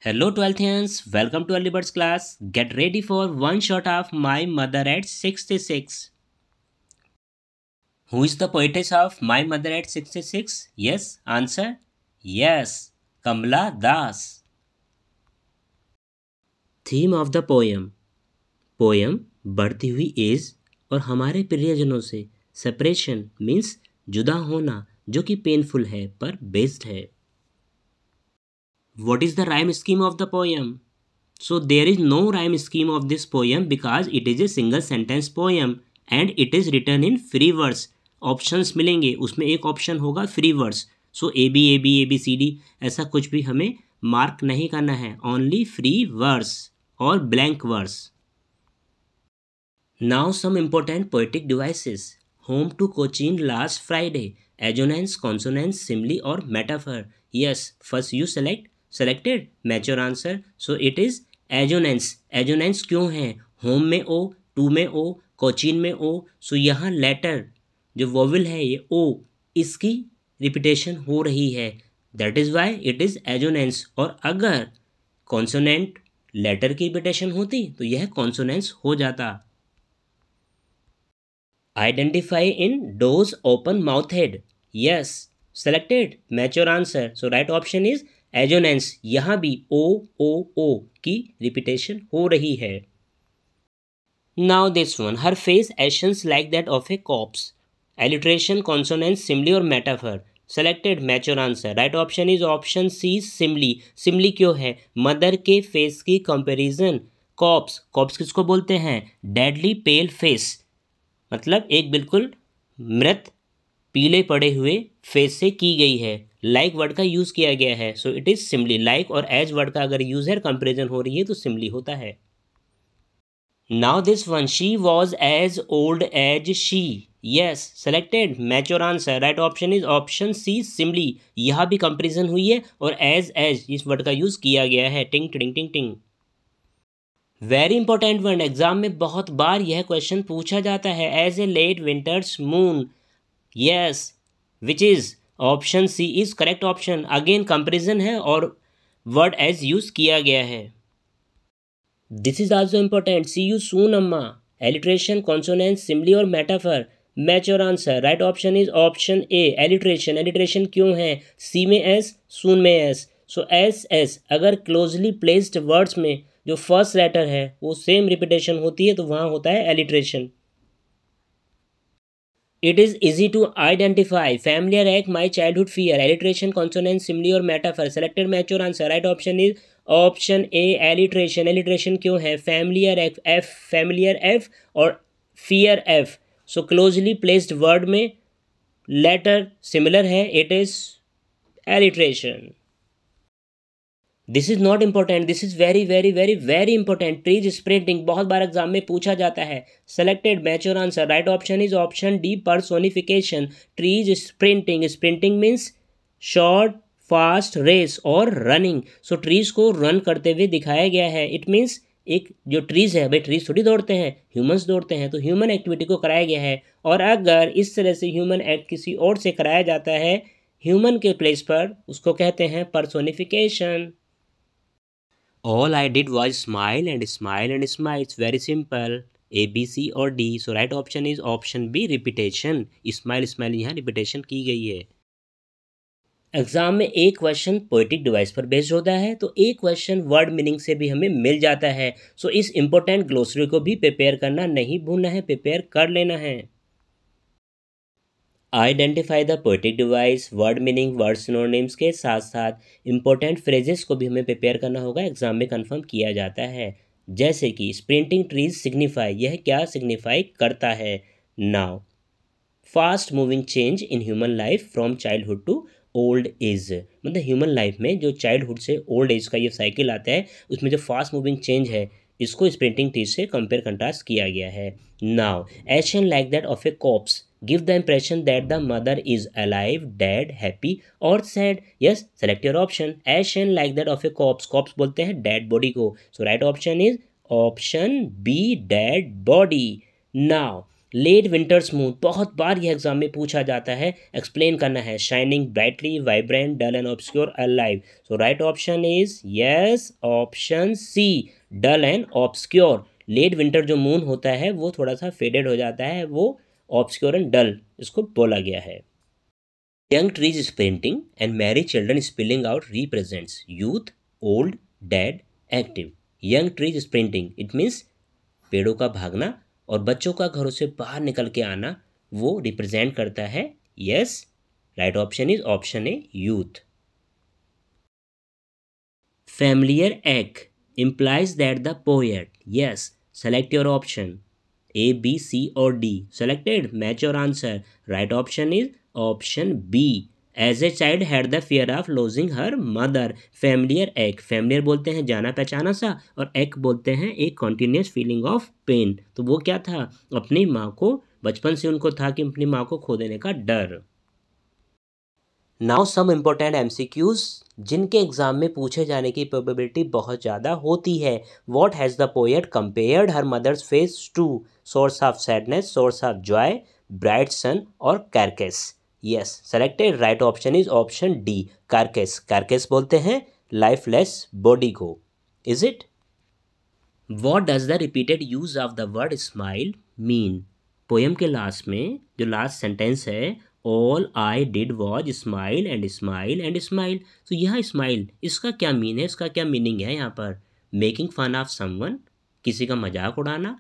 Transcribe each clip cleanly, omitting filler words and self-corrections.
Hello 12th, welcome to Early Birds class. Get ready for one shot of My Mother at 66. Who is the poetess of My Mother at 66? Yes, answer? Yes, Kamala Das. Theme of the poem. Poem बढ़ती हुई as और हमारे प्रियजनों से separation means जुदा होना जो कि पेनफुल है पर बेस्ड है. What is the rhyme scheme of the poem? So there is no rhyme scheme of this poem because it is a single sentence poem and it is written in free verse. Options मिलेंगे, उसमें एक option होगा free verse. So A B C D ऐसा कुछ भी हमें mark नहीं करना है, ओनली फ्री वर्स और blank verse. Now some important poetic devices. Home to Cochin last Friday. Assonance, consonance, simile और metaphor. Yes, first you selected match your answer. So it is assonance. Assonance क्यों है? Home में ओ, to में ओ, कोचीन में ओ. सो यहाँ letter जो vowel है ये ओ, इसकी रिपीटेशन हो रही है, that is why it is assonance. और अगर कॉन्सोनेंट लेटर की रिपीटेशन होती तो यह कॉन्सोनेंस हो जाता. Identify in those open mouth head. Yes, selected match your answer. So right option is assonance. यहाँ भी ओ की रिपीटेशन हो रही है. Now this one, her face ashen like that of a corpse. Alliteration, consonance, simile और metaphor. Selected match your answer. Right option is option C, simile. Simile क्यों है? Mother के फेस की कंपैरिजन कॉप्स. कॉप्स किसको बोलते हैं? Deadly pale face, मतलब एक बिल्कुल मृत पीले पड़े हुए फेस से की गई है. लाइक वर्ड का यूज़ किया गया है, so it is Simli. Like और एज वर्ड का अगर यूज़ है, कंपेरिजन हो रही है तो सिमली होता है. Now this one, she was as old as she. Yes, selected match your answer. Right option is option C, simile. यहाँ भी कंपेरिजन हुई है और एज इस वर्ड का यूज़ किया गया है. टिंग टिंग टिंग टिंग. वेरी इंपॉर्टेंट वर्ड, एग्जाम में बहुत बार यह क्वेश्चन पूछा जाता है. As a late winter's moon. Yes, which is option C is correct option. Again comparison है और वर्ड एज यूज किया गया है. This is also important. See you soon अम्मा. एलिट्रेशन, कॉन्सोनेंस, सिमली और metaphor. Match your answer. Right option is option A, alliteration. Alliteration क्यों है? See में एस, सून में एस. सो एस अगर क्लोजली प्लेस्ड वर्ड्स में जो फर्स्ट लेटर है वो सेम रिपीटेशन होती है तो वहाँ होता है alliteration. It is easy to identify. Familiar act, my childhood fear. Alliteration, consonance, simile और metaphor. Selected match your answer. Right option is option A, alliteration. Alliteration क्यों है? Familiar act, F, familiar F और fear F. So closely placed word में letter similar है. It is alliteration. This is not important. This is very very very very important. Trees sprinting बहुत बार exam में पूछा जाता है. Selected match your answer. Right option is option D, personification. Trees sprinting. Sprinting means short fast race और running. So trees को run करते हुए दिखाया गया है. इट मीन्स एक जो ट्रीज है, भाई ट्रीज थोड़ी दौड़ते हैं, ह्यूमंस दौड़ते हैं, तो ह्यूमन एक्टिविटी को कराया गया है. और अगर इस तरह से ह्यूमन एक्ट किसी और से कराया जाता है ह्यूमन के प्लेस पर, उसको कहते हैं personification. All I did was smile and smile and smile. It's very simple. A, B, C और D. So right option is option B, repetition. Smile smile यहाँ रिपीटेशन की गई है. एग्जाम में एक क्वेश्चन पोएटिक डिवाइस पर based होता है तो एक क्वेश्चन वर्ड मीनिंग से भी हमें मिल जाता है. सो इस इंपॉर्टेंट ग्लोसरी को भी प्रिपेयर करना नहीं भूलना है, प्रिपेयर कर लेना है. Identify the poetic device. Word meaning, word synonyms के साथ साथ इंपॉर्टेंट फ्रेजेस को भी हमें प्रिपेयर करना होगा. एग्जाम में कंफर्म किया जाता है. जैसे कि स्प्रिंटिंग ट्रीज सिग्निफाई, यह क्या सिग्निफाई करता है? Now fast moving change in human life from childhood to old age. मतलब ह्यूमन लाइफ में जो चाइल्डहुड से ओल्ड एज का ये साइकिल आता है उसमें जो फास्ट मूविंग चेंज है इसको स्प्रिंटिंग ट्रीज से कंपेयर कंट्रास्ट किया गया है. Now action like that of a corpse give the impression that the mother is alive, dead, happy or sad. Yes, select your option. Action like that of a corpse. Corpse बोलते हैं dead body को. So right option is option B, dead body. Now late winter's moon, बहुत बार यह exam में पूछा जाता है, एक्सप्लेन करना है। Shining brightly, vibrant, dull and obscure, alive. So right option is yes, option C, dull and obscure. Late winter जो मून होता है वो थोड़ा सा फेडेड हो जाता है, वो ऑब्सक्योर एंड डल इसको बोला गया है। Young trees sprinting and married children spilling out represents youth, old, dead, active. Young trees sprinting it means पेड़ों का भागना, और बच्चों का घरों से बाहर निकल के आना वो रिप्रेजेंट करता है yes. Right option is option A, youth. Familiar act implies that the poet, yes, select your option A, B, C or D. Selected, match your answer. Right option is option B. As a child had the fear of losing her mother. Familiar ache, familiar बोलते हैं जाना पहचाना सा, और ache बोलते हैं एक continuous feeling of pain। तो वो क्या था, अपनी माँ को, बचपन से उनको था कि अपनी माँ को खो देने का डर। नाउ सम इम्पोर्टेंट MCQs जिनके एग्जाम में पूछे जाने की प्रोबेबिलिटी बहुत ज़्यादा होती है। What has the poet compared her mother's face to? Source of sadness, source of joy, bright sun और carcass. Yes, selected. Right option is option D, carcass. Carcass बोलते हैं लाइफलेस बॉडी को। Is it? What does the repeated use of the word smile mean? Poem के last में जो last sentence है, all I did was smile and smile and smile. तो यह smile इसका क्या मीन है, इसका क्या मीनिंग है यहाँ पर? मेकिंग फन ऑफ समवन, किसी का मजाक उड़ाना।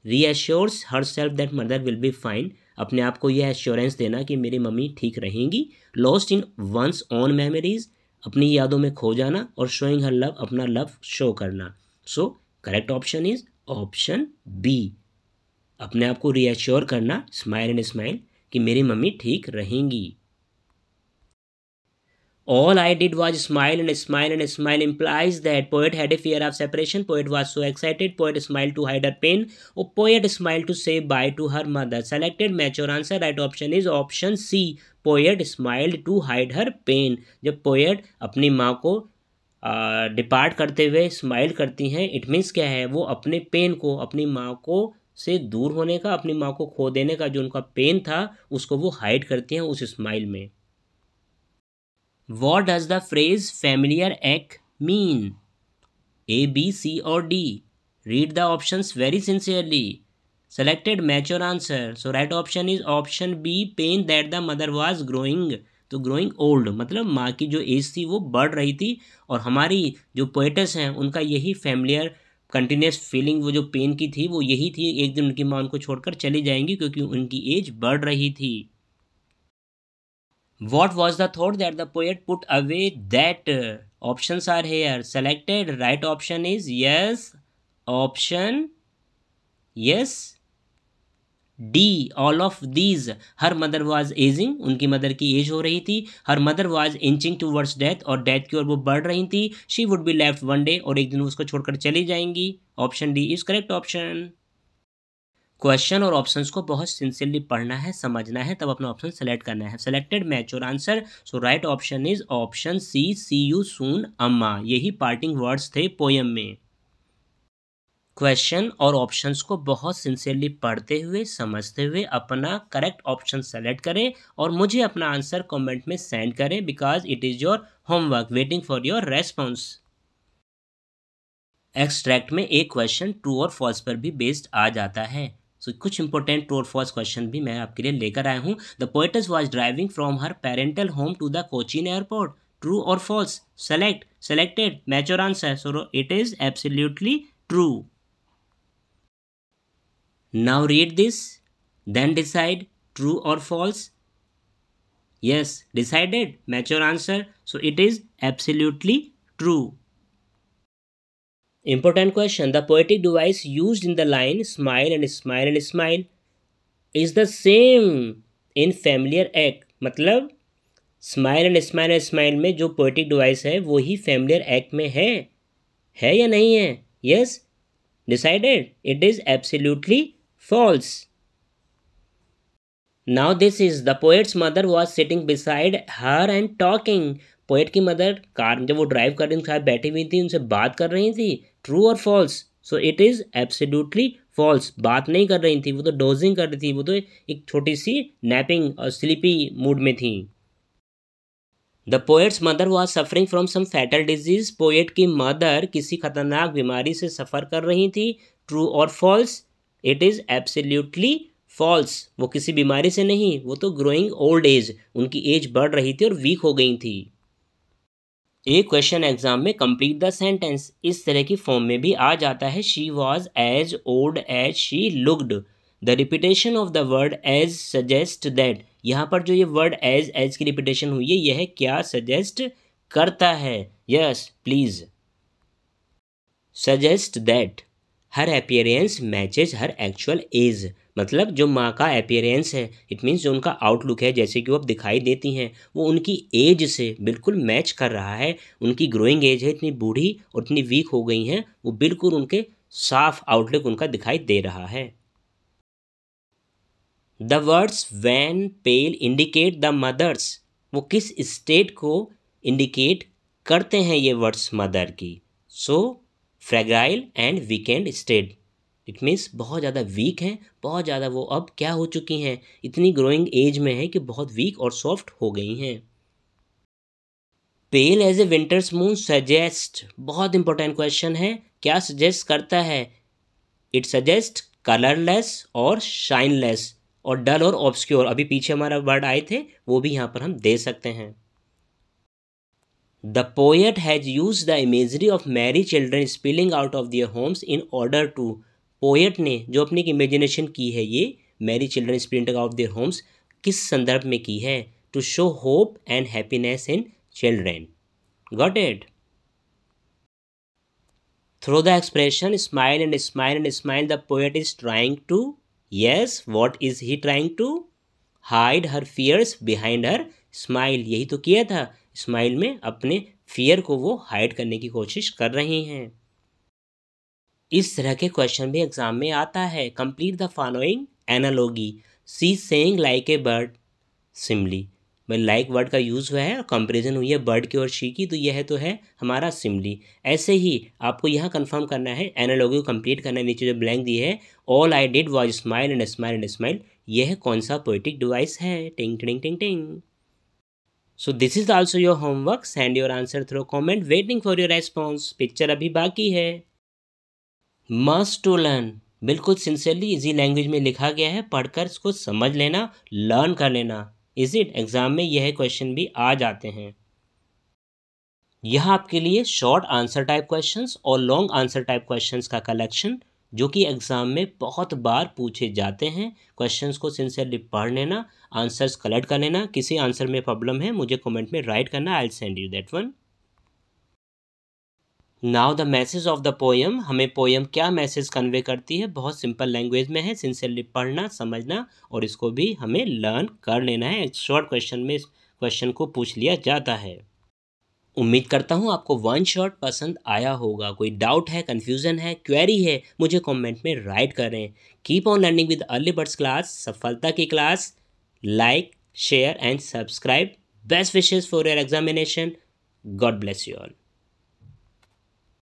Reassures herself that mother will be fine, अपने आप को यह एश्योरेंस देना कि मेरी मम्मी ठीक रहेंगी। Lost in one's own memories, अपनी यादों में खो जाना। और शोइंग हर लव, अपना लव शो करना। So correct option is option B, अपने आप को रीएश्योर करना, स्माइल एंड स्माइल, कि मेरी मम्मी ठीक रहेंगी। All I did was smile and smile and smile implies that poet had a fear of separation. Poet was so excited. Poet smiled to hide her pain. Or poet smiled to say bye to her mother. Selected, match your answer. Right option is option C. Poet smiled to hide her pain. जब poet अपनी माँ को depart करते हुए smile करती हैं, it means क्या है, वो अपने पेन को, अपनी माँ को से दूर होने का, अपनी माँ को खो देने का जो उनका पेन था उसको वो हाइड करती हैं उस स्माइल में। What does the phrase familiar ache mean? A, B, C or D? Read the options very sincerely. Selected, match your answer. So right option is option B, pain that the mother was growing. तो growing old मतलब माँ की जो as थी वो बढ़ रही थी, और हमारी जो पोएटस हैं उनका यही फैमिलियर कंटिन्यूस फीलिंग, वो जो पेन की थी वो यही थी, एक दिन उनकी माँ उनको छोड़कर चली जाएंगी क्योंकि उनकी एज बढ़ रही थी। What was the thought that the poet put away that? Options are here. Selected. Right option is yes. Option yes. D. All of these. Her mother was aging. उनकी मदर की एज हो रही थी. Her mother was inching towards death. और death की ओर वो बढ़ रही थी. She would be left one day. और एक दिन उसको छोड़कर चली जाएंगी. Option D is correct option. Question और ऑप्शंस को बहुत सिंसियरली पढ़ना है, समझना है, तब अपना ऑप्शन सेलेक्ट करना है। Selected, match your answer. So right option is option C, see you soon Amma. यही पार्टिंग वर्ड्स थे पोयम में। क्वेश्चन और ऑप्शंस को बहुत सिंसियरली पढ़ते हुए, समझते हुए अपना करेक्ट ऑप्शन सेलेक्ट करें और मुझे अपना आंसर कमेंट में सेंड करें, because it is your homework. Waiting for your response. Extract में एक क्वेश्चन ट्रू और फॉल्स पर भी बेस्ड आ जाता है। सो कुछ इंपॉर्टेंट ट्रू और फॉल्स क्वेश्चन भी मैं आपके लिए लेकर आया हूँ। The poetess was driving from her parental home to the Cochin airport. True और false? Select. Selected, match your answer. So it is absolutely true. Now read this, then decide true और false. Yes, decided, match your answer. So it is absolutely true. Important question. The poetic device used in the line smile and smile and smile is the same in familiar act. मतलब smile and smile and smile में जो poetic device है वो ही familiar act में है या नहीं है? Yes, decided, it is absolutely false. Now this is the poet's mother was sitting beside her and talking. Poet की मदर कार जब वो ड्राइव कर रही उनके साथ बैठी हुई थी, उनसे बात कर रही थी। ट्रू और false? So it is absolutely false बात नहीं कर रही थी, वो तो डोजिंग कर रही थी, वो तो एक छोटी सी नैपिंग और स्लीपी मूड में थी। The poet's mother was suffering from some fatal disease, poet की मदर किसी खतरनाक बीमारी से सफ़र कर रही थी। ट्रू और false? It is absolutely false. वो किसी बीमारी से नहीं, वो तो ग्रोइंग ओल्ड एज, उनकी एज बढ़ रही थी और वीक हो गई थी। एक क्वेश्चन एग्जाम में कंप्लीट द सेंटेंस इस तरह की फॉर्म में भी आ जाता है, she was as old as she looked. The repetition of the word as suggest that, यहाँ पर जो ये वर्ड एज की रिपीटेशन हुई है, यह क्या सजेस्ट करता है? Yes please. Suggest that her appearance matches her actual as, मतलब जो माँ का अपीयरेंस है, इट मीन्स जो उनका आउटलुक है, जैसे कि वो अब दिखाई देती हैं, वो उनकी एज से बिल्कुल मैच कर रहा है। उनकी ग्रोइंग एज है, इतनी बूढ़ी और इतनी वीक हो गई हैं, वो बिल्कुल उनके साफ आउटलुक उनका दिखाई दे रहा है। The words wan pale indicate the mother's, वो किस स्टेट को इंडिकेट करते हैं ये वर्ड्स मदर की? So fragile and weakened state, it means बहुत ज़्यादा वीक हैं, बहुत ज़्यादा वो अब क्या हो चुकी हैं, इतनी ग्रोइंग एज में है कि बहुत वीक और सॉफ्ट हो गई हैं। Pale as a winter's moon suggest, बहुत इंपॉर्टेंट क्वेश्चन है, क्या सजेस्ट करता है? इट सजेस्ट कलरलेस और शाइनलेस और डल और ऑब्सक्योर, अभी पीछे हमारा वर्ड आए थे, वो भी यहाँ पर हम दे सकते हैं। The poet has use the imagery of merry children spilling out of their homes in order to, poet ने जो अपनी इमेजिनेशन की है, ये merry children spilling out their homes किस संदर्भ में की है? To show hope and happiness in children. Got it? Through the expression smile and smile and smile the poet is trying to, yes what is he trying to? Hide her fears behind her smile, यही तो किया था, smile में अपने fear को वो hide करने की कोशिश कर रही हैं। इस तरह के क्वेश्चन भी एग्जाम में आता है। Complete the following analogy, see saying like a bird simile, like word का यूज़ हुआ है और कंपेरिजन हुई है बर्ड की और शी की, तो यह तो है हमारा सिमली। ऐसे ही आपको यहाँ कंफर्म करना है, एनालॉगी को कंप्लीट करना है। नीचे जो ब्लैंक दिए है, all I did was smile and smile and smile, यह कौन सा पोएटिक डिवाइस है? टिंग टिंग टिंग टिंग। So this is also your homework, send your answer through comment, waiting for your response. Picture अभी बाकी है। मस्ट टू लर्न, बिल्कुल सिंसियरली इजी लैंग्वेज में लिखा गया है, पढ़कर इसको समझ लेना, लर्न कर लेना। Is it? एग्जाम में यह क्वेश्चन भी आ जाते हैं। यहाँ आपके लिए शॉर्ट आंसर टाइप क्वेश्चंस और लॉन्ग आंसर टाइप क्वेश्चंस का कलेक्शन, जो कि एग्जाम में बहुत बार पूछे जाते हैं। क्वेश्चंस को सिंसियरली पढ़ लेना, आंसर्स कलेक्ट कर लेना। किसी आंसर में प्रॉब्लम है, मुझे कमेंट में राइट करना, I will send you that one. Now the message of the poem, हमें पोएम क्या मैसेज कन्वे करती है? बहुत सिंपल लैंग्वेज में है, सिंसियरली पढ़ना, समझना और इसको भी हमें लर्न कर लेना है। एक शॉर्ट क्वेश्चन में इस क्वेश्चन को पूछ लिया जाता है। उम्मीद करता हूँ आपको वन शॉट पसंद आया होगा। कोई डाउट है, कन्फ्यूज़न है, क्वेरी है, मुझे कमेंट में राइट करें। Keep on learning with early birds class, सफलता की class. Like, share and subscribe. Best wishes for your examination. God bless you all.